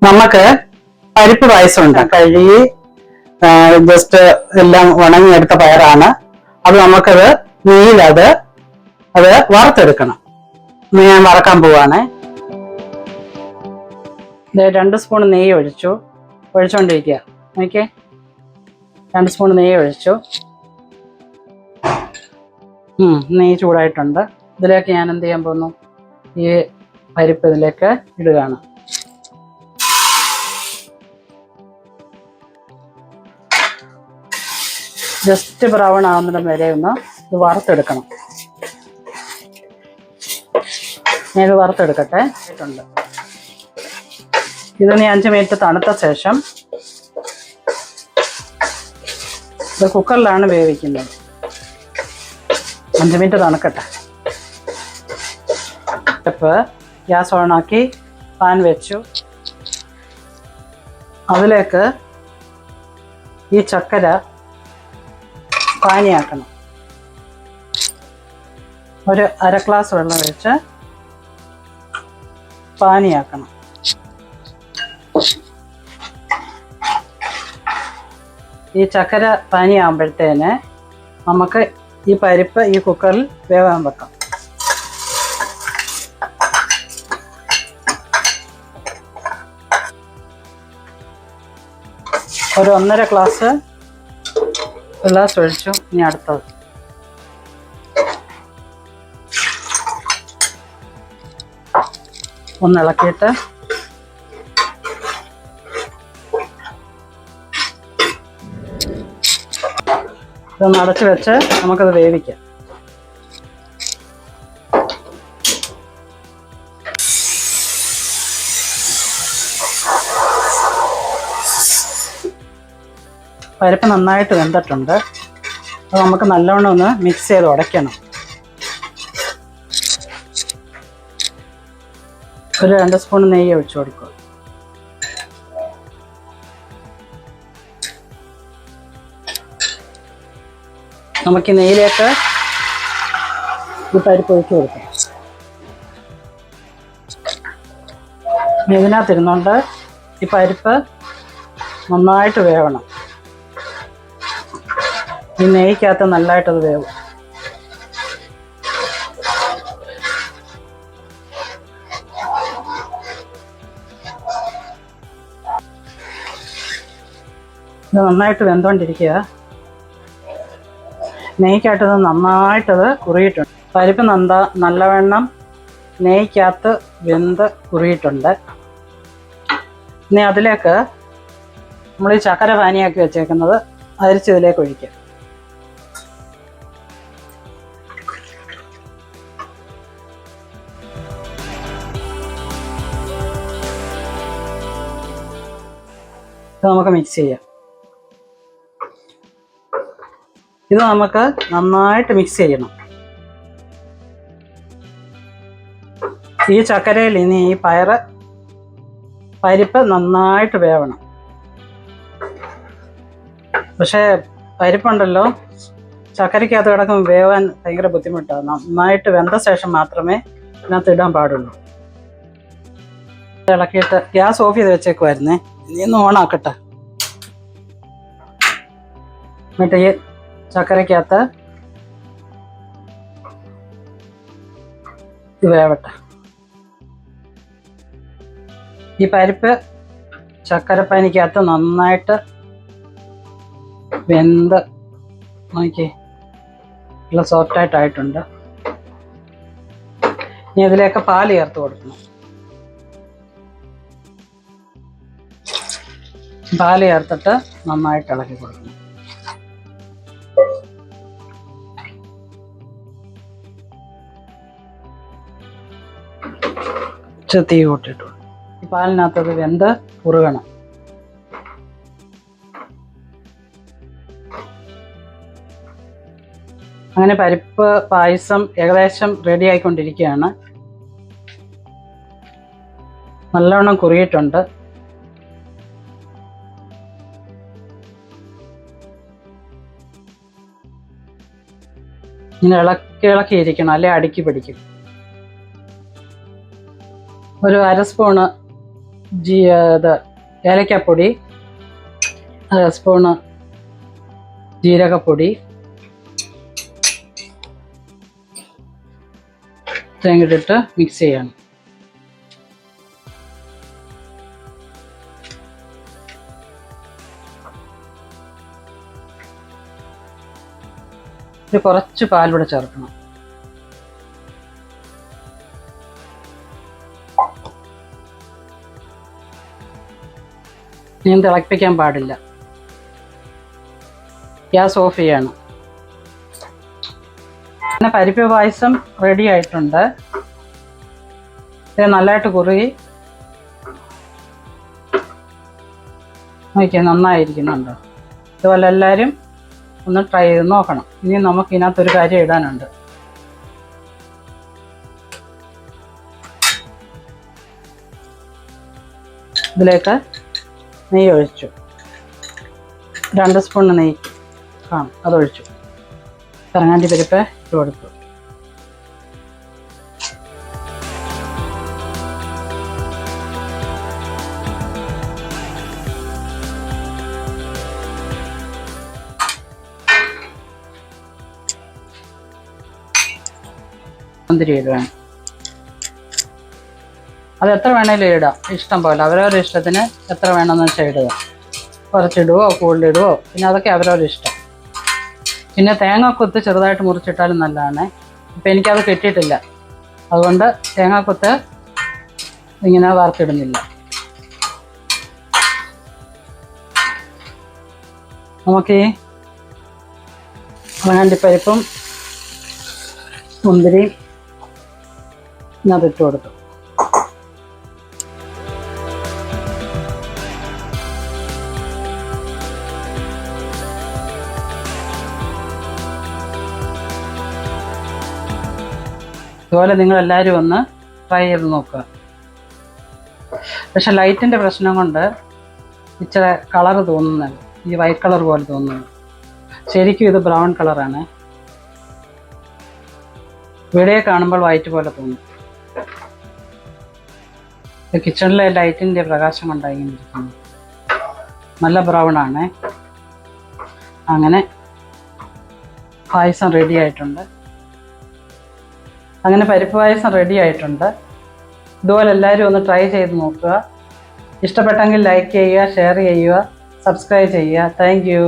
നമുക്ക് പരിപ്പ് പായസം ഉണ്ടാക്കാം. കഴുകി ജസ്റ്റ് എല്ലാം ഉണങ്ങിയെടുത്ത പയറാണ്. അത് നമുക്കത് നെയ്യിലത് വറുത്തെടുക്കണം. ഞാൻ വറക്കാൻ പോവാണ്. 2 സ്പൂൺ നെയ്യ് ഒഴിച്ചോണ്ടിരിക്കുക. ഓക്കെ, 2 സ്പൂൺ നെയ്യ് ഒഴിച്ചു. നെയ്യ് ചൂടായിട്ടുണ്ട്. ഇതിലേക്ക് ഞാൻ എന്ത് ചെയ്യാൻ പോകുന്നു, ഈ പരിപ്പ് ഇതിലേക്ക് ഇടുകയാണ്. ജസ്റ്റ് ബ്രൗൺ ആവുന്നിടം വരെ ഒന്ന് ഇത് വറുത്തെടുക്കണം. ഞാൻ ഇത് വറുത്തെടുക്കട്ടെ. ആയിട്ടുണ്ട്. ഇത് 5 മിനിറ്റ് തണുത്ത ശേഷം ഇത് കുക്കറിലാണ് വേവിക്കുന്നത്. 5 മിനിറ്റ് തണുക്കട്ടെ. ഗ്യാസ് ഓണാക്കി പാൻ വെച്ചു. അതിലേക്ക് ഈ ചക്കര പാനിയാക്കണം. ഒരു 1/2 ഗ്ലാസ് വെള്ളം ഒഴിച്ച് പാനിയാക്കണം. ഈ ചക്കര പാനിയാകുമ്പോഴത്തേന് നമുക്ക് ഈ പരിപ്പ് ഈ കുക്കറിൽ വേവാൻ വെക്കാം. ഒരു 1.5 ഗ്ലാസ് ഒഴിച്ചു. ഇനി അടുത്തത് ഒന്ന് ഇളക്കിയിട്ട് ഇതൊന്ന് അടച്ചു വെച്ച് നമുക്കത് വേവിക്കാം. പരിപ്പ് നന്നായിട്ട് വെന്തിട്ടുണ്ട്. അത് നമുക്ക് നല്ലോണം ഒന്ന് മിക്സ് ചെയ്ത് ഉടയ്ക്കണം. ഒരു 2 സ്പൂൺ നെയ്യ് ഒഴിച്ചു കൊടുക്കുക. നമുക്ക് ഈ നെയ്യിലേക്ക് ഈ പരിപ്പ് ഒഴിച്ചു കൊടുക്കാം. ഇതിനകത്തിരുന്നുകൊണ്ട് ഈ പരിപ്പ് നന്നായിട്ട് വേവണം. ഈ നെയ്ക്കകത്ത് നല്ലതായിട്ടത് വേവും. ഇത് നന്നായിട്ട് വെന്തുകൊണ്ടിരിക്കുക. നെയ്ക്കകത്തത് നന്നായിട്ടത് കുറിയിട്ടുണ്ട്. പരിപ്പ് നല്ലവണ്ണം നെയ്ക്കകത്ത് വെന്ത് കുറിയിട്ടുണ്ട്. ഇനി അതിലേക്ക് നമ്മൾ ഈ ചക്കര പാനിയാക്കി വെച്ചേക്കുന്നത് അരിച്ചതിലേക്ക് ഒഴിക്കുക. ഇത് നമുക്ക് മിക്സ് ചെയ്യാം. ഇത് നമുക്ക് നന്നായിട്ട് മിക്സ് ചെയ്യണം. ഈ ചക്കരയിൽ ഇനി ഈ പരിപ്പ് നന്നായിട്ട് വേവണം. പക്ഷേ പരിപ്പുണ്ടല്ലോ, ചക്കരയ്ക്കകത്ത് കിടക്കുമ്പോൾ വേവാൻ ഭയങ്കര ബുദ്ധിമുട്ടാണ്. നന്നായിട്ട് വെന്ത ശേഷം മാത്രമേ ഇതിനകത്ത് ഇടാൻ പാടുള്ളൂ. ഇളക്കിയിട്ട് ഗ്യാസ് ഓഫ് ചെയ്ത് വെച്ചേക്കുമായിരുന്നേ. ഇനി ഒന്ന് ഓണാക്കട്ടെ. എന്നിട്ട് ഈ ചക്കരയ്ക്കകത്ത് ഇത് വേവട്ടെ. ഈ പരിപ്പ് ചക്കരപ്പാനിക്കകത്ത് നന്നായിട്ട് വെന്ത് നോക്കി നല്ല സോഫ്റ്റായിട്ടായിട്ടുണ്ട്. ഇനി ഇതിലേക്ക് പാല് ചേർത്ത് കൊടുക്കണം. പാല് ചേർത്തിട്ട് നന്നായിട്ട് ഇളക്കി കൊടുക്കണം. തീ കൂട്ടിട്ടു. ഈ പാലിനകത്തത് വെന്ത് കുറുകണം. അങ്ങനെ പരിപ്പ് പായസം ഏകദേശം റെഡി ആയിക്കൊണ്ടിരിക്കുകയാണ്. നല്ലവണ്ണം കുറിയിട്ടുണ്ട്. ഇങ്ങനെ ഇളക്കിയിരിക്കണം, അല്ലെ അടുക്കി പിടിക്കും. ഒരു 1/2 സ്പൂണ് ഇത് ഏലക്കപ്പൊടി, 1/2 സ്പൂണ് ജീരകപ്പൊടി, ഇത്രയും ഇട്ടിട്ട് മിക്സ് ചെയ്യണം. ഇത് കുറച്ച് പാലൂടെ ചേർക്കണം. ഞാൻ തിളപ്പിക്കാൻ പാടില്ല. ഗ്യാസ് ഓഫ് ചെയ്യണം. അങ്ങനെ പരിപ്പ് പായസം റെഡി ആയിട്ടുണ്ട്. ഇത് നല്ലതായിട്ട് കുറുകി നോക്കിയാൽ നന്നായിരിക്കുന്നുണ്ടോ? ഇതുപോലെ എല്ലാവരും ഒന്ന് ട്രൈ ചെയ്ത് നോക്കണം. ഇനി നമുക്ക് ഇതിനകത്തൊരു കാര്യം ഇടാനുണ്ട്. ഇതിലേക്ക് നെയ്യ് ഒഴിച്ചു. 2 സ്പൂൺ നെയ്യ് കാണും, അതൊഴിച്ചു. കറങ്ങാണ്ടി പരിപ്പ് ഇട്ട് കൊടുത്തു. മുന്തിരി ഇടുകയാണ്. അത് എത്ര വേണേലും ഇടാം, ഇഷ്ടം പോലെ. അവരവരുടെ ഇഷ്ടത്തിന് എത്ര വേണമെന്ന് വെച്ചാൽ ഇടുക. കുറച്ചിടുവോ കൂടുതലിടുവോ, പിന്നെ അതൊക്കെ അവരവരുടെ ഇഷ്ടം. പിന്നെ തേങ്ങാക്കൊത്ത് ചെറുതായിട്ട് മുറിച്ചിട്ടാലും നല്ലതാണ്. ഇപ്പം എനിക്കത് കിട്ടിയിട്ടില്ല, അതുകൊണ്ട് തേങ്ങാക്കൊത്ത് ഇങ്ങനെ വറുത്തിടുന്നില്ല. നമുക്ക് ഈ അണ്ടിപ്പരിപ്പും മുന്തിരിയും അതിട്ട് കൊടുത്തു. ഇതുപോലെ നിങ്ങളെല്ലാവരും ഒന്ന് ട്രൈ ചെയ്ത് നോക്കുക. പക്ഷെ ലൈറ്റിൻ്റെ പ്രശ്നം കൊണ്ട് ഇച്ചിരി കളർ തോന്നുന്നത്, ഈ വൈറ്റ് കളർ പോലെ തോന്നുന്നത്. ശരിക്കും ഇത് ബ്രൗൺ കളറാണ്. വീഡിയോ കാണുമ്പോൾ വൈറ്റ് പോലെ തോന്നും. കിച്ചണിലെ ലൈറ്റിൻ്റെ പ്രകാശം കൊണ്ടാണ് ഇങ്ങനെ ഇരിക്കുന്നത്. നല്ല ബ്രൗൺ ആണ്. അങ്ങനെ പായസം റെഡി ആയിട്ടുണ്ട്. അങ്ങനെ പരിപ്പ് പായസം റെഡി ആയിട്ടുണ്ട്. ഇതുപോലെ എല്ലാവരും ഒന്ന് ട്രൈ ചെയ്ത് നോക്കുക. ഇഷ്ടപ്പെട്ടെങ്കിൽ ലൈക്ക് ചെയ്യുക, ഷെയർ ചെയ്യുക, സബ്സ്ക്രൈബ് ചെയ്യുക. Thank you.